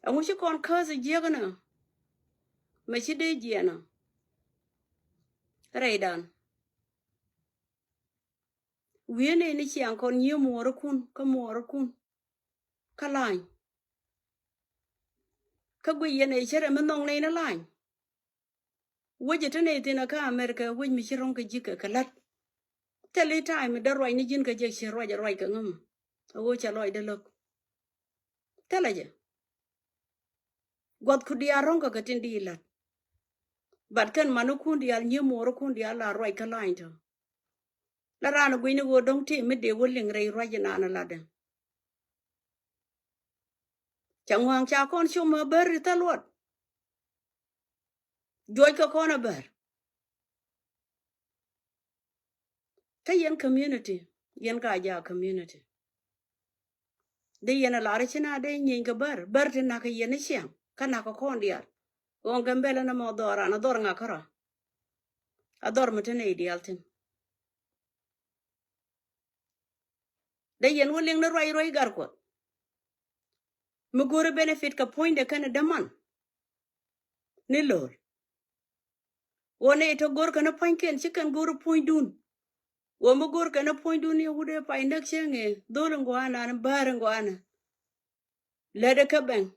Angu chi kon curse jegana. Ma chi de jena. Raidan. Wiene ni chiang kon nyi moro kun. Ka moro kun. Ka lain. Ka gwe yene chere menong na ina lain. Waje tane tina ka America waj mi chirong ka jika ka lat. Tell time da roi ni jin ka je shi roi ka ngam. Awo cha loi de lok. Tell aja. God ku dia rong ka tin di lat. But kan manu kun dia nyi moro kun dia la roi ka lain to. La rana gwe ni go dong ti me de wo ling rei roi na na la de. Chang wang cha kon shu ma ber ta lot. Joy ka kon a ber. Ka yen community. Yen ka ja community. De yen a lari china de nyin ka ber. Ber tin na ka yen siang. Ka na ka kon dia. Gon gambele na mo dora na dor nga kara. Ador mutene ideal tin. De yen wo ling na roi gar ko. Mugure benefit ka point de kana daman. Ni lor. Wone ito gor kana point ken chicken guru point dun. Wo mugur kana point dun ya wude pa indak chenge. Dor ngwana na bar ngwana. Lede ka bang.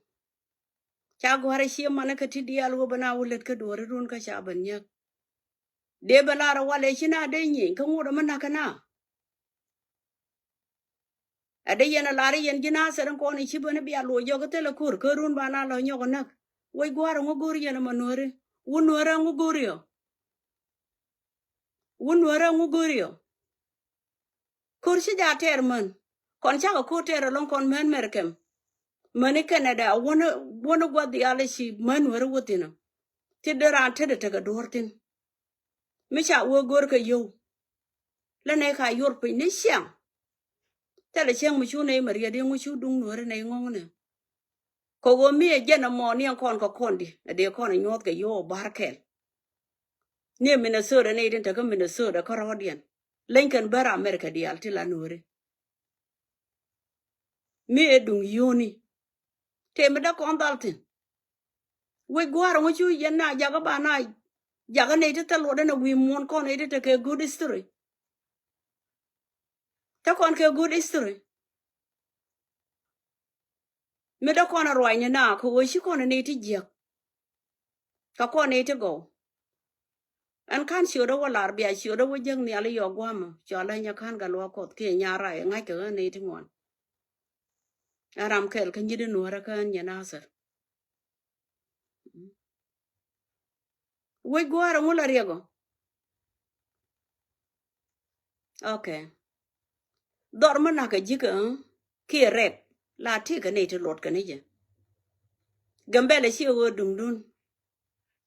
Cha gware shi mana ka tidial wo bana wulet ka dore run ka shaban nyak. De balara wale china de nyin ka ngura mana kana. Ade yen lari yen jina seran ko ni chibone bia lo yo ko tele kur ko run bana lo nyogo nak. Woi gwara nguguri yen manore. Wunwara ngugurio. Wunwara ngugurio. Kursi ja terman. Kon cha ko ter lon kon men merkem. Mani Canada wona gwa di ale shi man wara wotina. Tidera tede tega dortin. Misha wo gor ka yo. La ne ka yor pe ni xiang. Tele xiang mu chu ne maria de mu chu dung nore ne ngong ne. Ko go mi e jena mo ni kon ko kondi. De kon nyot ka yo barkel. Ni Minnesota ne den tega Minnesota ko rodian. Lincoln bara America di altila nore. Mi e dung yoni. Teme da kon daltin. We gwara ngo chu yenna jaga bana jaga ne te talo na wi mon kon ne te ke good history. Ta kon ke good history. Me da kon roi ne na ko we shi kon ne te jek. Ka kon ne te go. An kan shi do wala bia shi do wo jeng ni ale yo gwama. Cho la nya kan ga lo ko ke nya ra ngai ke ne te ngon. Aram kel kan yide no ra kan nya nasar. We gwara ngula riego. Okay. Dorma na ka jika ki red la ti ka ne te lot ka ne je. Gambele shi wo dundun.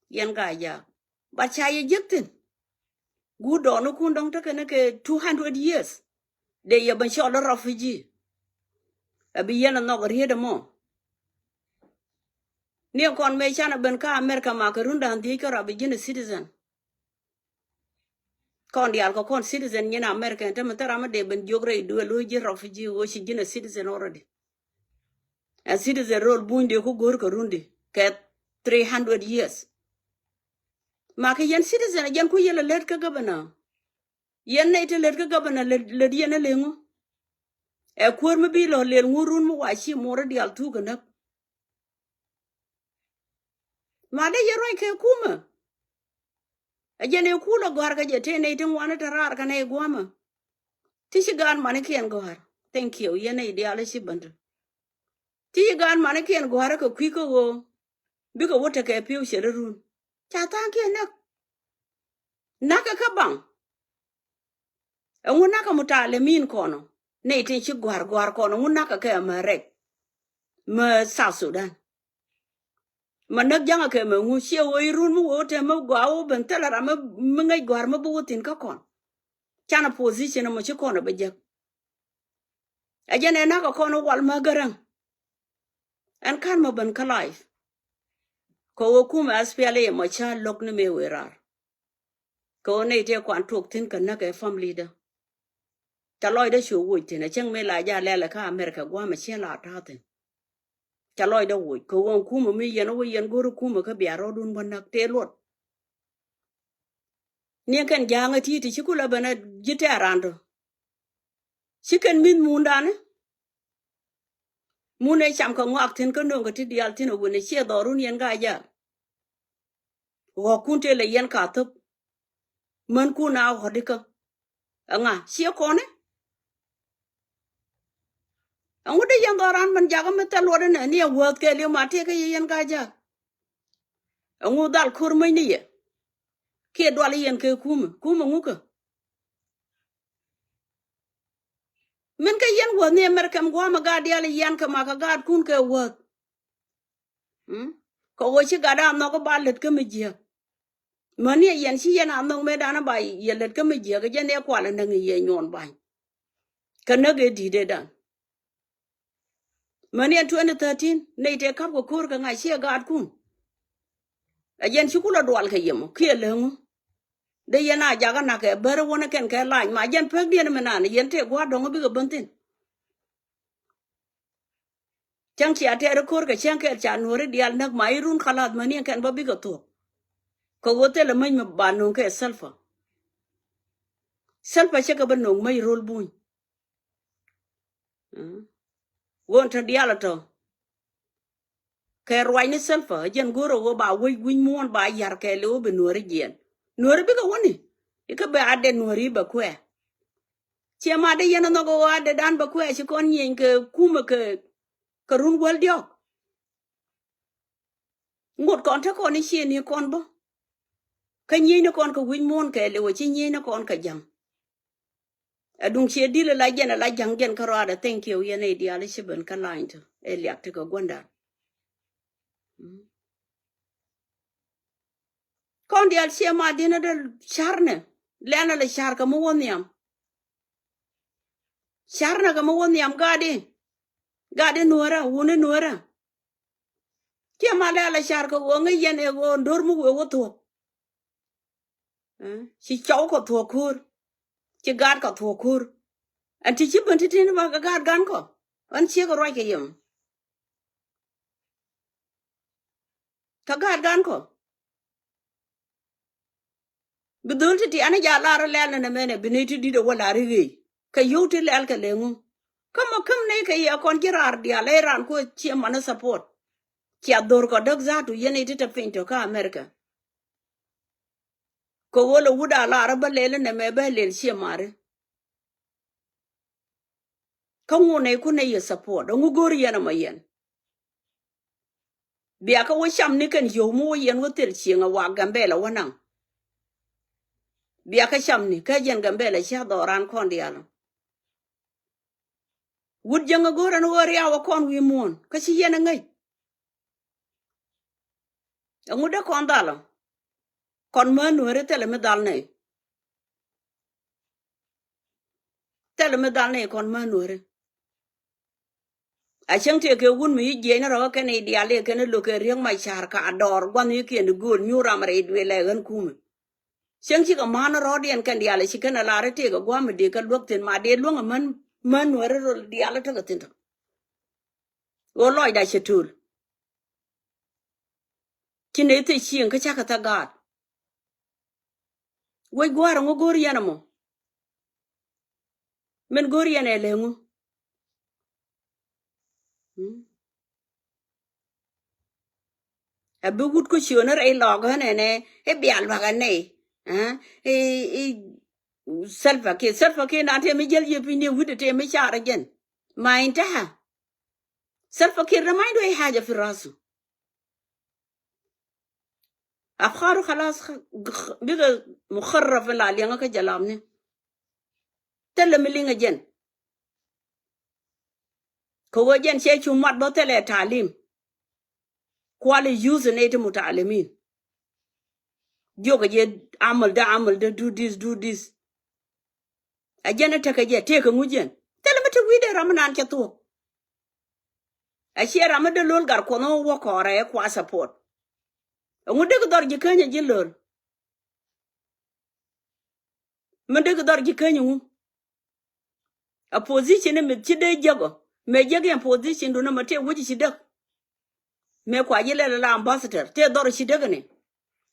Yan ga ya. Ba cha ye jiktin. Gu do no kun dong ta ka ne ke 200 years. De ya ban sho la refugee. Abi yana no ga rieda mo. Ni kon me chana ben ka America ma ka runda ndi ka rabi jine citizen. Kon di alko kon citizen nyina America ta matara ma de ben jogre do lo ji refugee wo shi jine citizen already. A citizen role bundi ko gor ka rundi ke 300 years. Ma ka yen citizen yen ku yela let ka gabana. Yen ne te let ka gabana le yen lengo. E kur mi bi lo le ngurun mu wa shi mora di al tu kana. Ma de yero ke kuma. Ajene kula gwar ka je te ne tin wana tarar ka ne gwama. Tishi gan mane kien gwar. Thank you. Yene ideal shi bandu. Tishi gan mane kien gwar ka kwiko go. Biko wote ke piu sherun. Cha tanki nak. Naka ka bang. Ngu naka mutale min kono. Ne tin shi gwar kono. Ngu naka ke amarek. Ma South Sudan. Manak janga ke ma ngu shie wo irun mu wote ma gwa wo bentala ra ma ngai gwar ma butin ka kon. Chana position mo chi kono bejek. Ajene naka kono wal magarang. An kan ma ban ka life. Ko wo kuma aspiale mo cha lok ne me werar. Ko ne te kwan tok tin kan na ke family da. Ta loy da shu wuti na cheng me la ja lele ka America gwa ma che la ta tin. cha loy da wo ko won kuma mi yen wo yen goro kuma ka biaro dun bona te lot ni kan janga ti ti chikula bana jite arando chicken min mundane mune cham ko ngak tin ko no ti dial tin wo ne che dorun yen ga ja wo kunte le yen ka top man ku na ho dika anga che ko ne angu de yen doran man jaga metal wo ne ni wo ke le ma te ke yen ga ja angu dal kur mai ni ye ke dwal yen ke kuma nguka men ka yen wo ne mer kam go ma ga dial yen ka ma ka ga kun ke wo ko wo chi ga da no ko ba let ke mi je mani yen chi yen an no me da na ba ye let ke mi je ga je ne kwa la ngi ye nyon ba ka na ge di de dan mani 2013 ne te kap ko kur ka nga chi ga kun a yen chi kula dwal ka yemo ke le ngu de yen a ja ga na ke ber wona ken ke la ma yen pek dien me na yen te gwa do bi ga buntin chang chi ate ro kur ka chang ke cha no re dial nak mai run khalat mani ken ba bi ga to ko wote le mai me ba no ke selfa che ka ba no mai rol bun won ta dial to ke roi ni selfa jen goro go ba wi win mon ba yar ke lo be no re gen no re bi ga woni ka ba ade no ri ba kwe che ma de yen no go ade dan ba kwe chi kon yin ke kuma ke run wal dio ngot kon ta kon ni chi ni kon bo ka nyi ni kon ko win mon ke le chi nyi ni kon ka jam adung che dile la jen la jang gen ka ra da thank you yen e dia le chi ben ka line to e lyak te ko gonda kon dia che ma dina de charne lena le char ka mo woniam charna ka mo woniam gade nuora wune nuora che ma la char ka wo ngi yen e go ndor mu wo to chi chau ko to kur chi gad ko to kur an ti chi ben ti tin ma ga gad gan ko an che ko roi ke yem ka gad gan ko bidul ti ana ja la ra le na mene biniti di do wala ri ka yuti le al ka lengu kama kam ne ka ya kon kirar dia le ran ko chi mana support ki ador ko dog za tu yene ti ta fin to ka America ko wolo wuda la ra ba le na me ba le chi mare ka ngone ku ne ya support ngu gori yana mayen biya ka wo sham ni kan yo mu yen wo tel chi nga wa gambe la wanang biya ka sham ni ka jen gambe la sha do ran kon dia la wud janga goran wo ria wa kon wi mon ka chi yena ngai ngu da kon dalo kon ma no re tele me dal ne kon ma no re a chang te ke wun mi je na ro ke ne dia le ke ne lo ke riang mai char ka dor gwan ni ke ne gur nyu ram re dwe le gan kum chang chi ka man ro dien kan dia le chi kana la re te ga gwa me de ka lok ten ma de lo man no re ro dia le ta ka tin o loy da chetul ki ne te chi ka cha ka ta ga we gwar ngo gor yana mo men gor yana le ngo abu gut ko chiona re lo ga ne e bial ba ga ne e selfa ke na te mi jel ye pini wude te mi chara gen ma intaha selfa ke remind we haja fi rasu afkharu khalas biga mukharraf la lianga ka jalamne tele mi linga jen ko wajen che chumat bo tele talim kwali use ne te mutalimin joga je amal da do this ajena take je take ngujen tele mate wide ramanan ke to a shera made lol gar kono wo kore kwa support ngude ko dor je kanya je lol mende ko dor je kanya ngu a position me chide jago me jage position do na mate wuji chide me kwa jile la ambassador te dor shi daga ne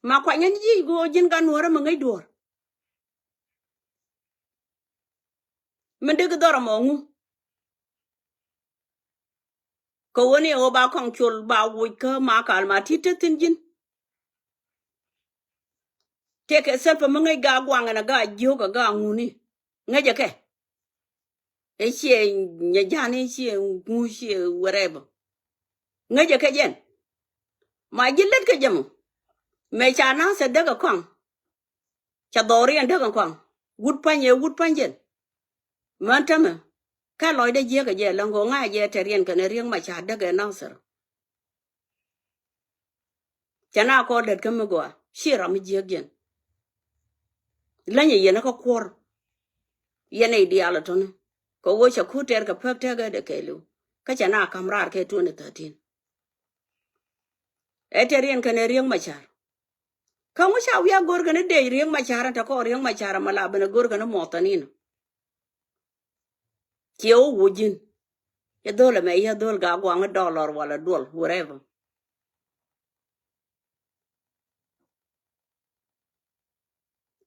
ma kwa nyen ji go jin ga nuora ma ngai dor men de dor mo ngu ko woni o ba kong chul ba wu ka ma kal ma ti te tin jin te ke se pa ma ngai ga gwang na ga jo ga ngu ni ngai je ke e che nya jani che ngu che whatever ngai je ke jen ma jilet ke jamu me cha na se daga kwang cha dori an daga kwang wut panje man tama ka loy de je ga je lango nga je terien ka ne rieng ma cha daga na ser chana ko det ka me go shira mi je gen lanye yena ko kwor yena ideal ton ko wo cha ku ter ka pek te ga de ke lu ka chana kamrar ke 2013 e terien ka ne rieng ma cha ka mu sha wiya gor ga ne de rieng ma cha ta ko rieng ma cha ma la bana gor ga ne motanin chiếu wujin ya dole me ya dol ga gwang dollar wala dol whatever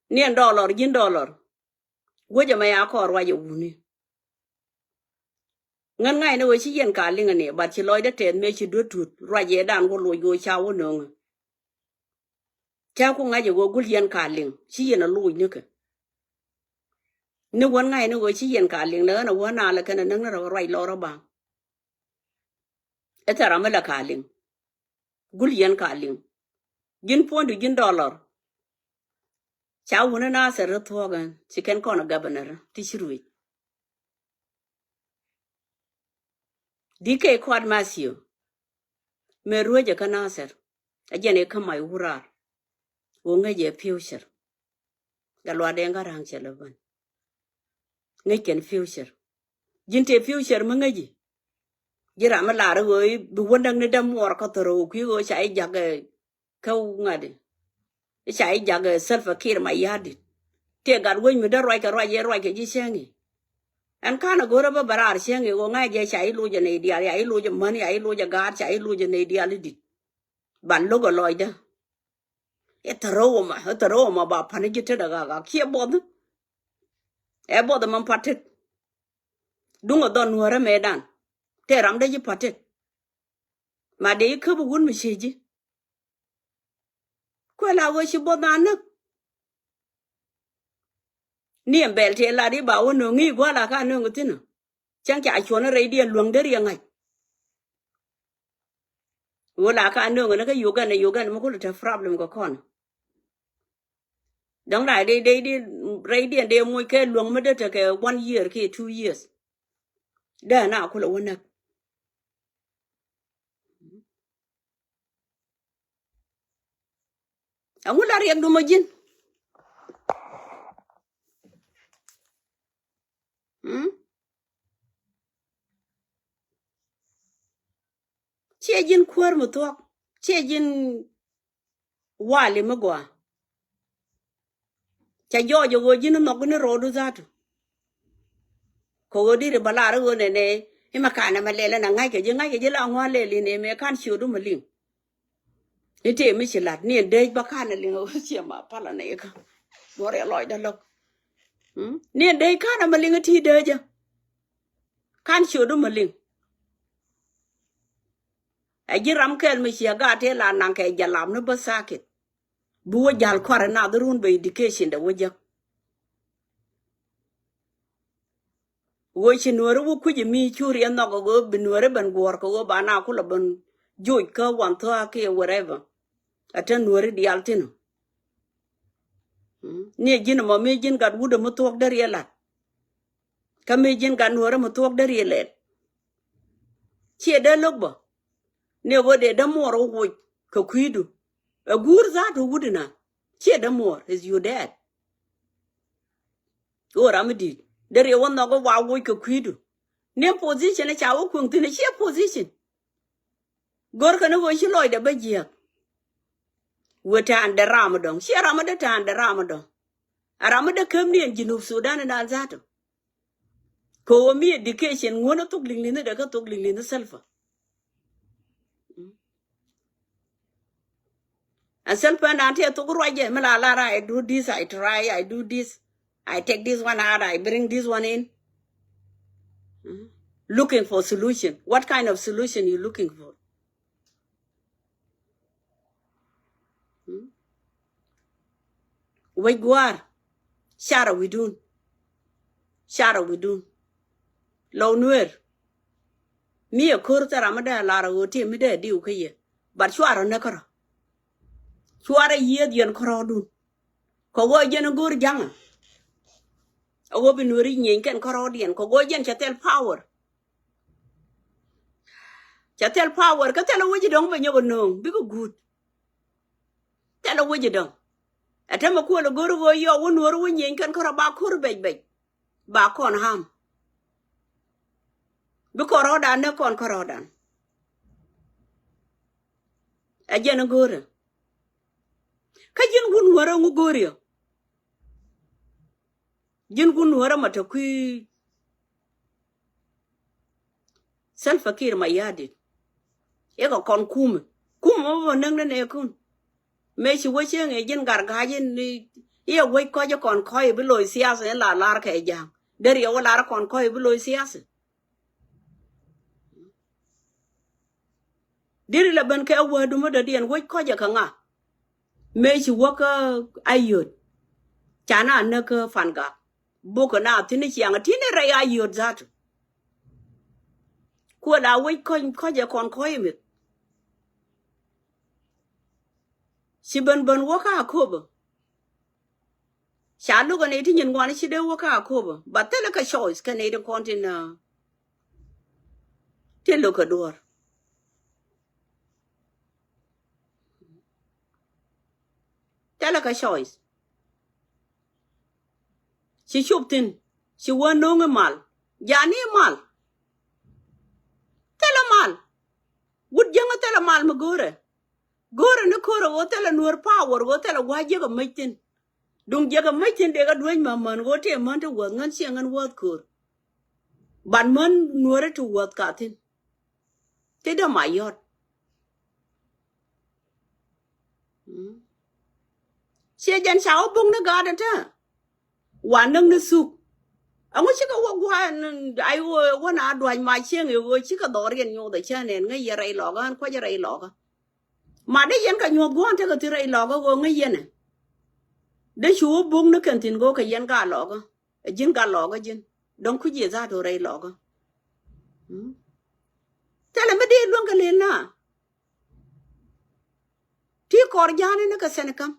nien dollar jin dollar woja me ya ko wa ju ni ngan ngai ne we chi yen ka linga ne ba chi loy de ten me chi do tut ra je dan go lo go cha wo no cha ku ngai je go gul yen ka ling chi yen a lu ni ke ne won ngai ne we chi yen ka ling le na wo na la kana nang na ra lo ra ba e tara me la ka ling gul yen ka ling jin pondu jin dollar cha wona na ser thogan chicken kono governor ti shirui dike kwad masio me ruoje kana ser ajene kama yurar wonge je future galwa de ngarang cheleban ngeken future jinte future mangaji jira mala roi bu wondang ne dam wor ko toro ku go chai jage kau ngade chai jage self kir ma yadi te gar won mi da roi ka roi ke ji sengi an kana gora ba barar sengi go ngai je chai lu je ne dia ai lu je mani ai lu je gar chai lu je ne dia li ban lo go loida toro ma ba pani jite daga ga kia bod e bod man patet dungo don wora medan te ram de ji patet ma de ku bu gun mi shiji ko la wo shi bodan ni embel te la di ba wo no ngi gwa la ka no ngutin chang cha chon re di luang de riang ai wo la ka no ngana ka yugan mo ko ta problem ko kon dong lại đi re di de mo ke luang me de te ke 1 year ke 2 years da na ko la wona angula riang du mo jin che jin kwar mo to che jin wali mo gwa cha jo go jin no ne ro du za tu ko go di bala ro ne ne e makana ma le na ngai ke je la ngwa le li ne me kan shu du mo ling ni te mi chi lat ni de ba kan le ngo che ma pala ne ka gore loy da lok ni de kan ma ling ti de ja kan shu du mo ling a jiram kel mi chi ga te la nan ke jalam no ba sakit buwa jal kwara na durun be education da wajak wo chi nuore wo ku mi churi no go binore ban gor ko ba na ku la ban joy ka wan to ke whatever ata nuore di altino ni jin mo mi jin gad wudo mo tok der yela ka mi jin gad nuore mo tok der yele chi de logbo ne wo de da moro wo ko kuidu a gur za to wudina chi de more is your dad o ramdi der yo no go wa wo ko kuidu ne position cha wo kun tine chi position gor ka no wo chi loy de ba je wata ande ramadon chi ramada ta ande ramadon aramada kam ni jinub sudan na zato ko mi education ngona tok linglina daga tok linglina selfa And self and auntie to go right, I do this, I try, I do this, I take this one out, I bring this one in. Looking for solution. What kind of solution you looking for? We guar. Shara we do. Shara we do. Low nuer. Me a kurta ramada lara wote me de di ukaye. But shuara nakara. Shuara ye dian korodun. Kogo jen gur janga. Awo binuri nyen ken korodian. Kogo jen chatel power. Chatel power. Katela waji dong ba nyogo nong. Bigo good. Tela waji dong. Atema kuwa lo guru go yo wunuru nyen ken koraba kur bej. Ba kon ham. Bi korodan ne kon korodan. Ajena gore. Kajin gun wara ngu gore. Jin gun wara matakui. Self-fakir mayadit. Eka kon kume. Kume mabo nang ne kun. Meshi wache nge jin gargajin ni. Iya wai koja kon koi biloi siyasa en la lar ka ejang. Dari ya wala kon koi biloi siyasa. Diri la ban ka wadu mo da dian wai koja ka nga. Meshi waka ayot. Chana naka fanga. Boka na tini chianga tini ray ayot zatu. Kwa la wai koja kon koi mit. Si ban waka akoba. Shalu ka neti nyen ngwana si de waka akoba. Batela ka choice ka neti kontina. Telo ka door. Tela ka choice. Si shuptin. Si wanonga mal. Jani mal. Tela mal. Would janga tela mal magore. Gore na kora wo tela nuor power wo tela wajaga maitin. Dung jaga maitin dega duany maman wo te manta wad ngan siangan wad kur. Ban man nuore tu wad katin. Teda mayot. Siya jan sao bung na gada ta. Wanang na suk. Ango chika wagwan ay wana duany ma siang yo chika dorian yo da chanen nga yaray loga kwa yaray loga. Ma de yen ka nyot gwan te ka tiray loga go nga yen. De shuo bung na kantin go ka yen ga loga. Jin ga loga jin. Don ku je za do ray loga. Tala me de luang ka lena. Ti kor jani na ka senekam.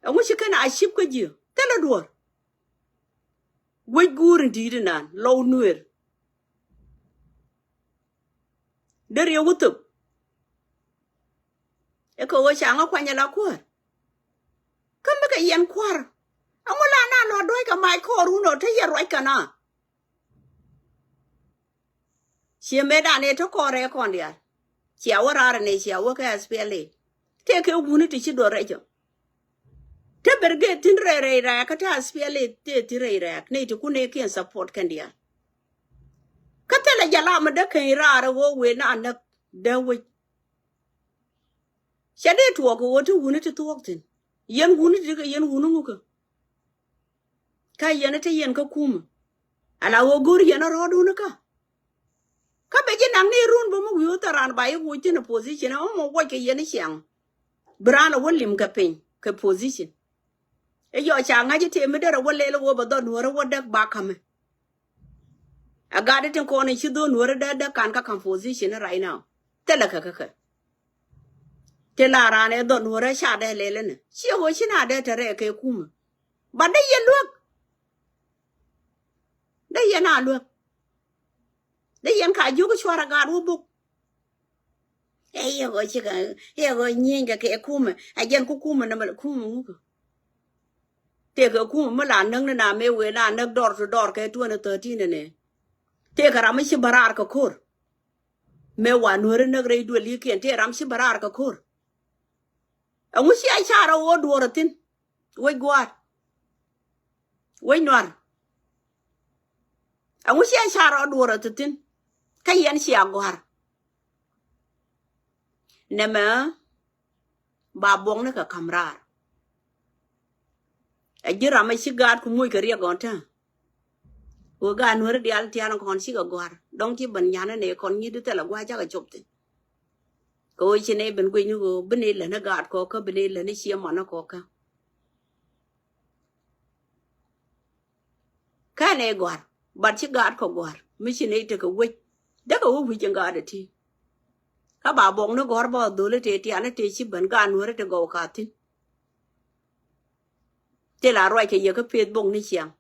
Ango chika na aship ka jiyo. Tala duwar. Wai gurin didi nan. Low nuer. Dari ya wutup. Eko wa shanga kwanya la kwar. Kamba ka yen kwar. Ango la na lo doy ka mai koru no te ye roi ka na. Siya meda ne to kore kondial. Siya warara ne siya waka SPLA. Te ke wuni ti chi do rejo. Te berge tin re ra ka ta SPLA te ti re ra ne ti kune kien support kandial. Katela jala ma da kan ra wo we na anak da we. Shade tuwa ko wotu wuni ti tuwaktin. Yen wuni ti ka yen wuni muka. Ka yen te yen ka kuma. Ala wo guri yen rodu na ka. Ka beje nang ni run bo mu yu taran ba yu wuti na position o mo wa ke yen siang. Brana wolim ka pen ka position. E yo cha nga ji te me dara wolle lo wo ba don wora wodak ba kame. Agade tin ko ne chi don wora da kan ka position right now. Tela ka. Tela rane don wora sha da lele ne. Chi ho chi na da tare ke kuma. Ba da yen luok. Da yen na luok. Da yen ka ju ko chwara ga ru buk. E yo chi ka e go nyin ke kuma. A jen ku kuma na ma kuma mu. Te ka kuma ma la nang na me we na nak dor to dor ke 2013 ne. Te ka ram shi barar ka kor. Me wa nuore nak re du li ken te ram shi barar ka kor. Angu shi ai chara wo duoratin. We gwar. We nwar. Angu shi ai chara duoratin. Ka yen shi agwar. Nema ba bong na ka kamrar ajira ma shigar ku muy ka riya gonta wo ga nuer di al tian kon shi ga gwar dong ti ban nyana ne kon nyi de la gwa ja ga chopte ko chi ne ben gwe nyu bene la na ga ko ka bene la ne shi ma na ko ka ne gwar bat chi ga ko gwar mi chi ne te ka we da ka wo wi ga da ti ka ba bong no gor ba do le te ti ana te chi ban ga nuer te go ka tin te la roi ke ye ka pet bong ni chiang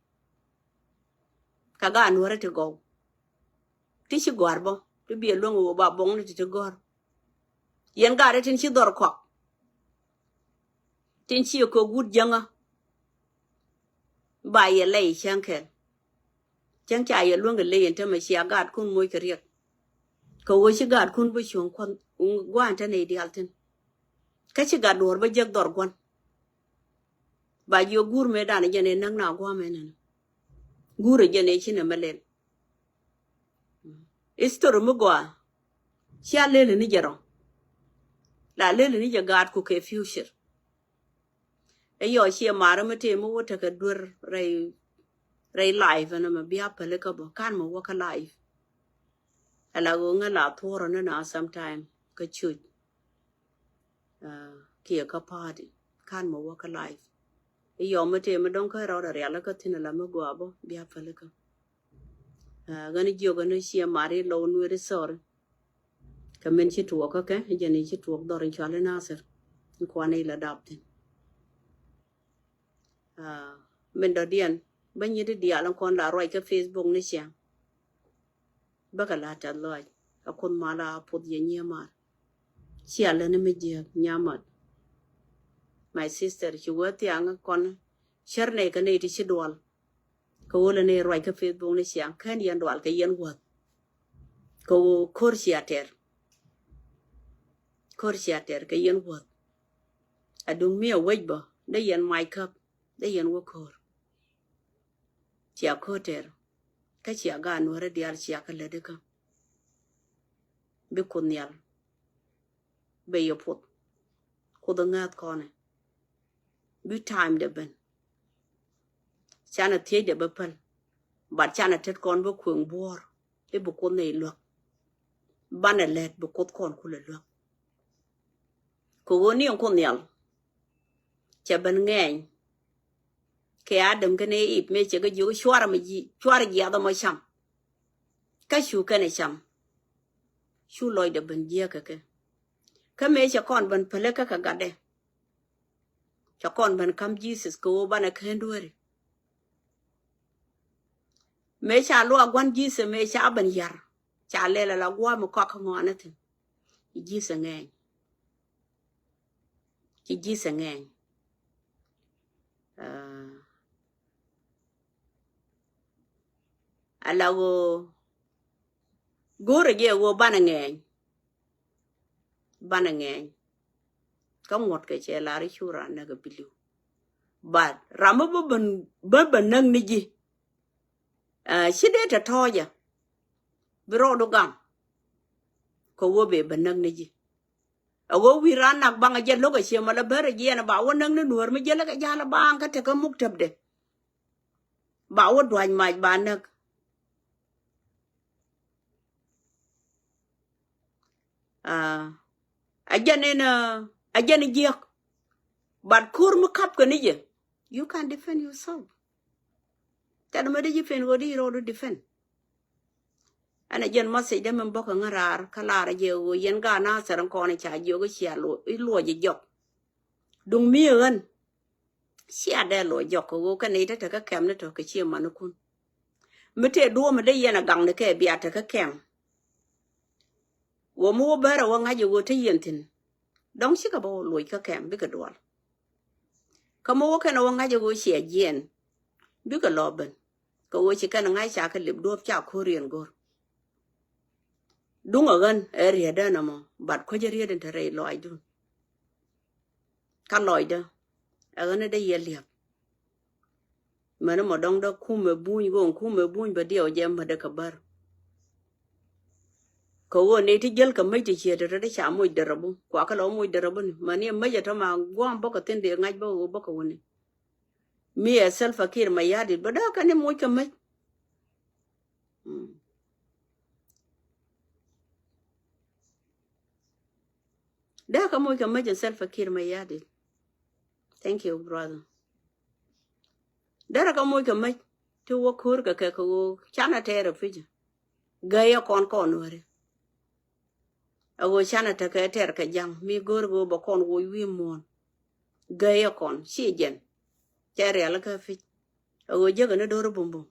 ka ga nuer te go ti chi gwar bo ti bi lo ngo ba bong ni te gor yen ga tin chi dor ko tin chi ko gut janga ba ye lei chang ke chang cha ye lo nge le yen te ma chi ga kun moy ke riek ko wo chi ga kun bu chuang kon gwan ta ne di altin ka chi ga dor ba jeg dor gwan ba yo gur me da ne jene nang na gwa me ne gure jene chi ne malen istor mu gwa cha le ni jero la le ni je ga ku ke future yo chi mara mate mu wota ka dur ray live na ma bia pele ka bo kan mo waka live ala go nga la thoro na sometime ka chu ki ka party kan mo waka live yo mate ma don ka ro ra la ka tin la ma go bo bia pele ka gani jo gani chi mari lo nu re sor ka men chi tu ka ke je ni chi tu do rin chale na ser ko ne la dap tin men do dien ban yi dia lan kon la roi ka Facebook ni sia baka la ta loy ka kon mala pod ye nyama sia la ne me je nyama my sister chi wati ang kon cherne ka ne ti chi dol ko wala ne roi ka Facebook ni sia kan yan dol ka yen wat ko kor sia ter ka yen wat adung mi awaj ba da yen my cup da yen wo kor chia koter ka chia ga no ra dial chia ka le de ka be kunyal be yo pot ko da ngat ko ne be time de ben chana tie de be pal ba chana tet kon bo kun bor e bu ko ne lo bana let bu ko kon ku le lo ko woni on kunyal cha ben ngeng ke adam kene ip me che ga ju shwara ma ji shwara ya da ma sham ka shu kene sham shu loy de ben je ka me che kon ben pele ka ga de cha kon ben kam Jesus ko bana kendore me cha lo gwan Jesus me cha ben yar cha le la gwa mo ko ka ngona tin Jesus ngeng ki Jesus ngeng ala wo gore ge wo bana ngeng ka ngot ke che la ri shura na ga bilu ba ramu ben nang ni ji shide ta toya biro do gam ko wo be ben nang ni ji awo wi ran nak banga je lo ga che mala bare je na ba wo nang ni nuor mi je la ga jala bang ka te ka muk tab de ba wo dwan maj ba nak ajane jiak but kur mu kap ka ni je you can defend yourself ta ma de je fen go di ro do defend ana jen ma se de men boka ngarar kala ra je go yen ga na saran ko ni cha jo go sia lo I lo je jok dung mi ren sia de lo jok go ka ni ta ka kem ne to ka chi ma no kun mete do ma de yen gang ne ke bia ta ka kem wo mu bara wo nga je go te yen tin dong shi ka bo lo ka kem bi ka do ka mo ka na wo nga je go sia jen bi ka lo ben ko wo chi ka na nga cha ka lip do cha ko rien go đúng ở gần area đó nè mà bắt có chơi đến thời loại luôn các loại đó ở gần đây giờ liệp mà nó mà đông đó khu mà bùn gồm khu mà bùn bắt đầu giờ mà được kabar ko ne ti jel ka mai ti che de cha mo de rabu kwa ka lo mo de rabu ni mani mai ta ma gwam ba ka tin de ngai ba ka woni mi self akir ma yadi ba da ka ne mo ka mai da ka mo ka mai self akir ma yadi. Thank you brother. Da ka mo ka mai to wo kur ka ko chana tere fije ga ya kon wore ago chana ta ka ter ka jam mi gor go ba kon wo wi mon ga ya kon si jen tere ala ka fi ago je ga na do bum bum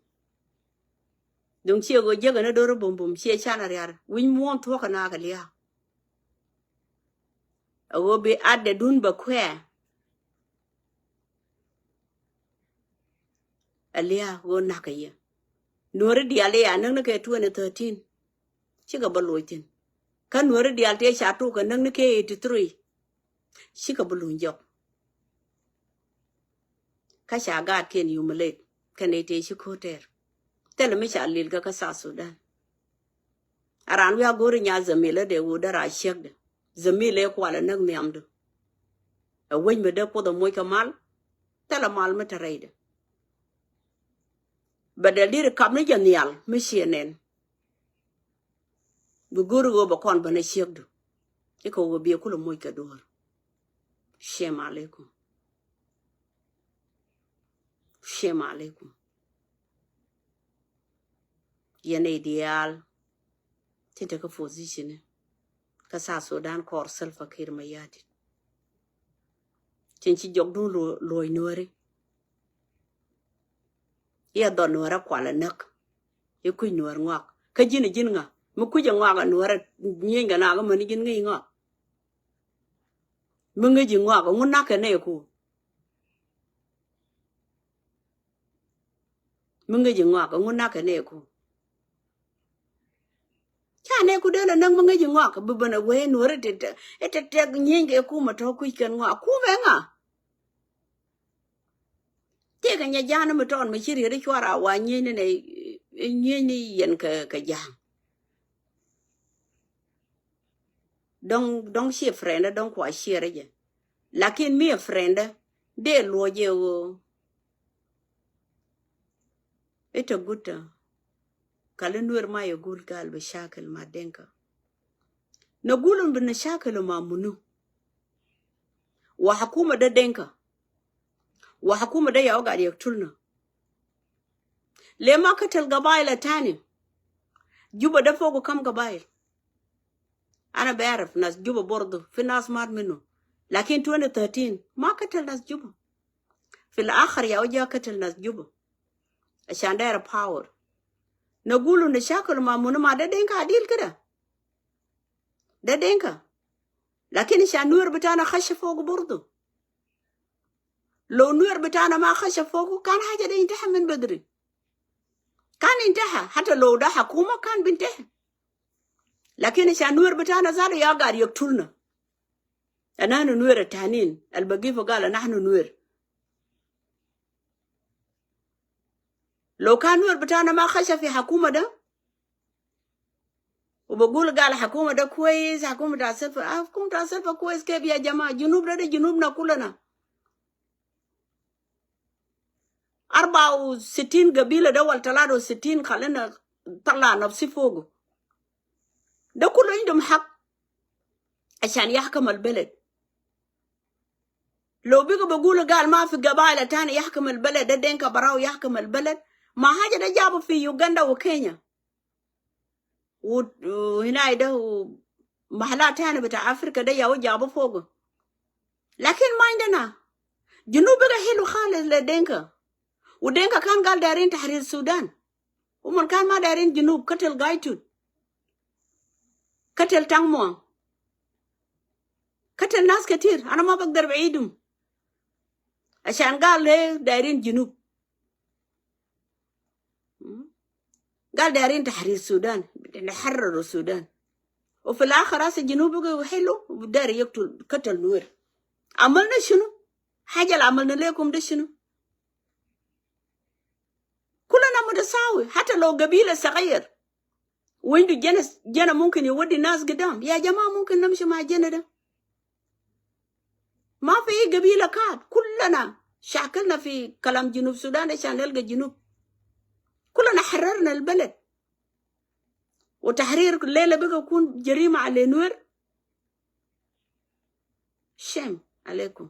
dung chi ago je ga na do bum bum si chana yar wi mon to ka na ka liya ago be adde dun ba kwe alia go na ka ye nore di ale ya nang na ke 2013 chi ga ba loitin kan nore di alte cha tu ka nang na ke 83 chi ka bulun jok ka sha ga ken yumle kan ete shi koter tel mi sha lil ka sa Sudan aran wi agor nya zamile de wo dara shek de zamile ko la nang mi amdu a wen me de ko do moy ka mal tel mal me tarayde badalir kam ni janial mi shenen bu guru go ba kon bana shek du ko go bi ko lo moy ka dor shem alaikum shem alaikum yene ideal tinta ka position ka sa Sudan kor self akir ma yadi tin ci jog du loy nore ya do nore kwala nak e ku nor ngak ka jin nga mu ku je ngak nore nyenga na ga mani jin ngi ngak mu ngi ji ngak ngu nak ne ku mu ngi ji ngak ngu nak ne ku chane ku de la nang mu ngi ji ngak bu bana we nore te te nyenga ku ma to ku ken ngak ku be nga te ga nya jana mu ton mi chiri ri chwara wa nyene ne nyene yen ka jang dong she friend dong kwa share je lakin mi friend de lo je o ita guta kala nuer ma ya gul gal be shakal ma denka na gulun bin shakal ma munu wa hukuma da denka wa hukuma da yawo ga da tulna le ma katal gabaila tani juba da fogo kam gabail ana بعرف ناس جوبا برضه في ناس مات منه لكن 2013 ما قتل ناس جوبا في الآخر يا وجا قتل ناس جوبا عشان داير باور نقولوا نشاكل ما منو ما ده دينكا عديل كده ده دينكا لكن عشان نور بتاعنا خش فوق برضه لو نور بتاعنا ما خش فوق كان حاجة ده ينتهي من بدري كان انتهى حتى لو ده حكومة كان بينتهي لكن عشان نور بتاعنا زالوا يا قاعد يقتلنا نحن نور التانين البقيفة قال نحن نور لو كان نور بتاعنا ما خش في حكومة ده وبقول قال حكومة ده كويس حكومة السلفة كويس كيف يا جماعة جنوب ده جنوبنا كلنا 64 قبيلة دول 63 خلينا طلع نفسي فوقه ده كله عندهم حق عشان يحكم البلد لو بيقوا بيقولوا قال ما في قبائل تاني يحكم البلد ده دينكا براو يحكم البلد ما حاجة ده جابوا في يوغندا وكينيا وهنا ده محلات تاني بتاع أفريقيا ده ياو جابوا فوقه لكن ما عندنا جنوب بقى حلو خالص لدينكا ودينكا كان قال دارين تحرير السودان ومن كان ما دارين جنوب قتل قايتون قتل تانمون قتل ناس كتير أنا ما بقدر بعيدهم عشان قال ليه دايرين جنوب قال دايرين تحرير السودان نحرر السودان وفي الآخر راس الجنوب بقى حلو ودار يقتل قتل نور عملنا شنو حاجة اللي عملنا لكم ده شنو كلنا متساوي حتى لو قبيلة صغير وين جنا ممكن يودي الناس قدام يا جماعة ممكن نمشي مع جنا ده ما في قبيلة كاد كلنا شاكلنا في كلام جنوب السودان عشان نلقى جنوب كلنا حررنا البلد وتحرير الليلة بقى يكون جريمة على نور شم عليكم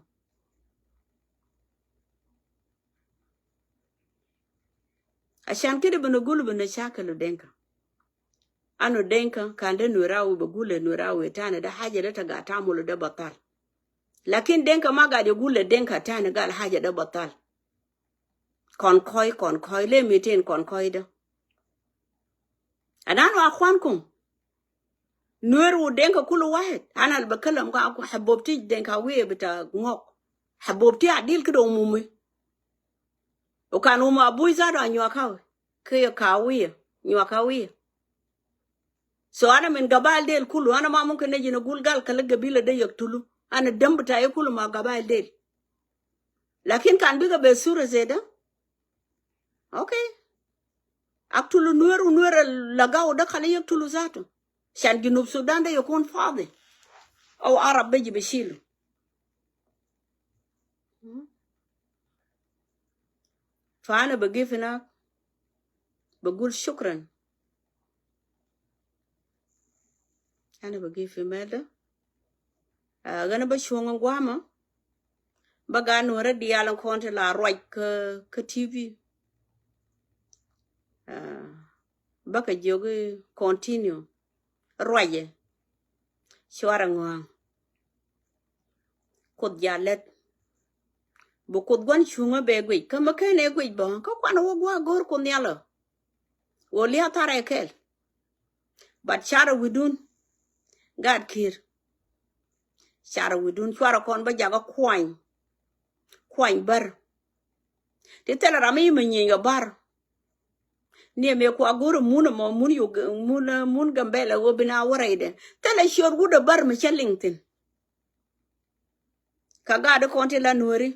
عشان كده بنقول بنشاكل دينكا أنا دينكا كان ده نوراوي بقول نوراوي تاني ده حاجة ده تقع تعمل ده بطال لكن دينكا ما قاعد يقول دينكا تاني قال حاجة ده بطال كون كوي ليه 200 كون كوي ده أنا أخوانكم نور ودينكا كل واحد أنا اللي بكلم قاعد حبوبتي دينكا ويه بتاع غوك حبوبتي عديل كده أمومي وكان أم أبوي زادوا نيوكاوي كي كاوية نيوكاوية سو أنا من قبائل ديل كله أنا ما ممكن نجي نقول قال كل قبيلة دي يقتلوا أنا الدم بتاعي كله مع قبائل ديل لكن كان بيقى بصورة زي ده أوكي أقتلوا نور ونور لقاو ده خليه يقتلوا ذاته عشان جنوب السودان ده يكون فاضي أو عرب بيجي بيشيله فأنا بقيف هناك بقول شكرا أنا بقيف في ماذا أنا بشوفهم قواما بقى نورة ديالن كونت لا روي كتيفي بقى جوجي كونتينيو روي شوارعوان كود جالت بكود غن شوما بيجوي كم كان يجوي بان كوان وقوا غور كونيالا وليا ترى كل بعد شهر ودون قاد كير شهر ودون شوارع كون بجاga كوين بر تتلا رامي مني bar ne me ko agoro muna mo mun yo mun gambela wo bina warayde tala shor guda bar mi challington kaga da konti la nori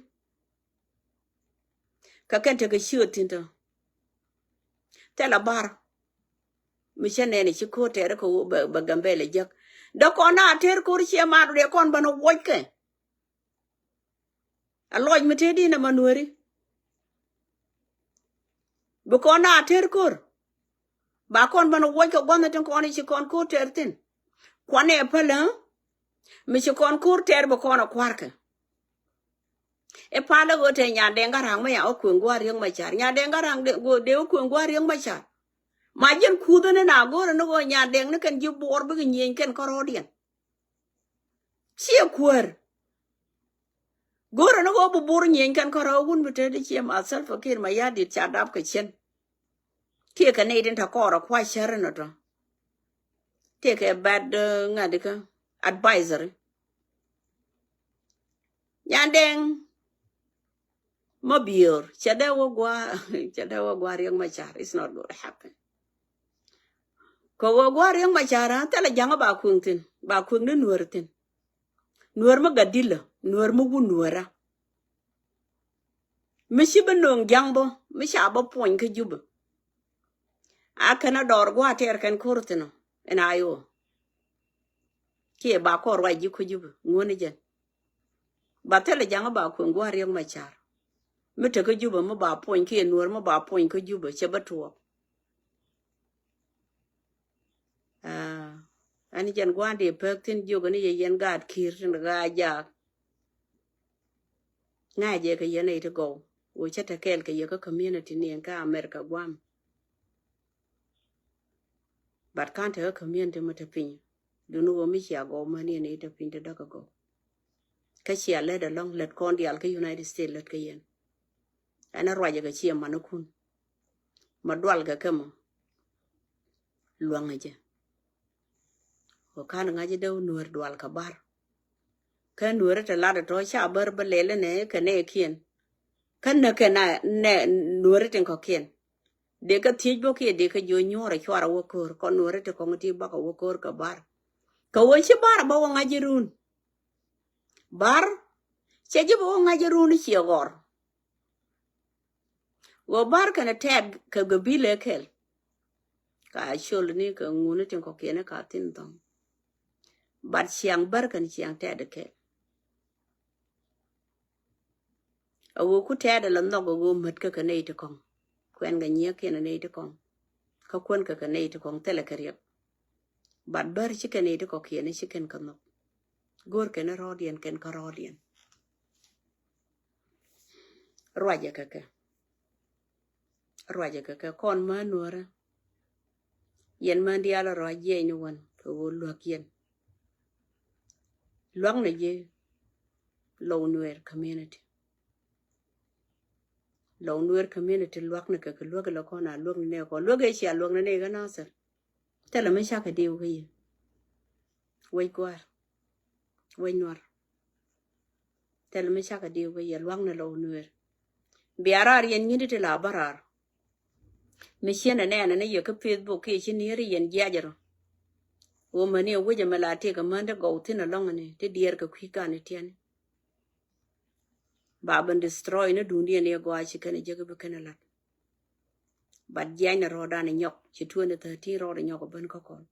ka kente ga shootinto tala bar mi chane ne chi ko tere ko ba gambela jak da ko na ter ko ri ma de kon bano woke aloj mi tedi na manori Bukona terkur. Bakon bano woke gonna ton koni chikon kur tertin. Kwane pala michikon kur ter bukona kwarka. E pala go te nya denga rang ma ya okungwa riang machar. Nya denga rang go de okungwa riang machar. Majin kudane na go no go nya deng ne kan jibu or bi nyen ken korodian. Chia kwar. Goro no go bubur nyen kan koro gun bitede chiem asal fakir ma ya dit chadap ke chen. Tie ka ne den ta koro kwa shere no to. Take a bad ngadika advisory. Nyandeng mobior chadewo gwa riang machar. It's not going to happen. Ko gwa riang machara tala janga ba kuntin ba kun ne nuertin. Nuer ma gadilla nuer ma gu nuera. Mishi benong jangbo mishi aba poin ke juba. Akana dor gwa ter kan kurtino en ayo. Kie ba ko rwa ji ko juba ngone jen. Ba tele janga ba kun gwa riang machar. Mite ke juba ma ba poin ke nuer ma ba poin ke juba cheba tuo. Ani jan gwande pektin jogo ni yen gad kir tin ga ja. Nga je ke yen to go. We chata kel ke yo community ni ka America gwam. But can't a community matapin. Do no mi ya go money and it pin to dog go. Kashia led along let con the Alka United States let kayen. And a roya ga chia manukun. Madwalga kamo. Luangaja. Wakana ngaja do nuer dual kabar. Kan nuer at a lot of tocha burbalele ne kane kien. Kan na kana ne nuer ten kokien. De ka thiej bo ke de ka jo nyora chwara wokor kon nuer te kongti baka wokor ka bar. Ka woche bar ba ngaja run. Bar cheje bo ngaja run chi gor. Go bar kana tag ka gabile kel. Ka shol ni ka ngune tin ko kene ka tin tong. But siang bar kan siang te de ke. Awo ku te de lan no go mat ka ne te kong. Kwen ga nye ke ne te kong. Ka kwen ka ne te kong tele kariya. But bar chi ka ne te ko kene chi ken ka no. Gor ke ne rodien ken ka rodien. Roja ka ke. Roja ka ke kon ma nuora. Yen man di ala ro ye ni wan ko wo luak yen. Luang na ye low nuer community. Low nuer community luak na ka luak la ko na luak ne ko luak e sia luak na ne ga na ser. Tela me sha ka di wo ye. Wai kwar. Wai nuor. Tela me sha ka di wo ye luang na low nuer. Biarar yen ni de la barar. Me siena ne na ye ka Facebook ke chi ni ri yen jajaro. Wo mani wo je mala te ka manda go tin along ne te dier ka kwika ne tian. Baban destroy na dunia ne go achi kana je ka kana lat. But janya roda ne nyok chi 2013 roda nyok ban ko kon.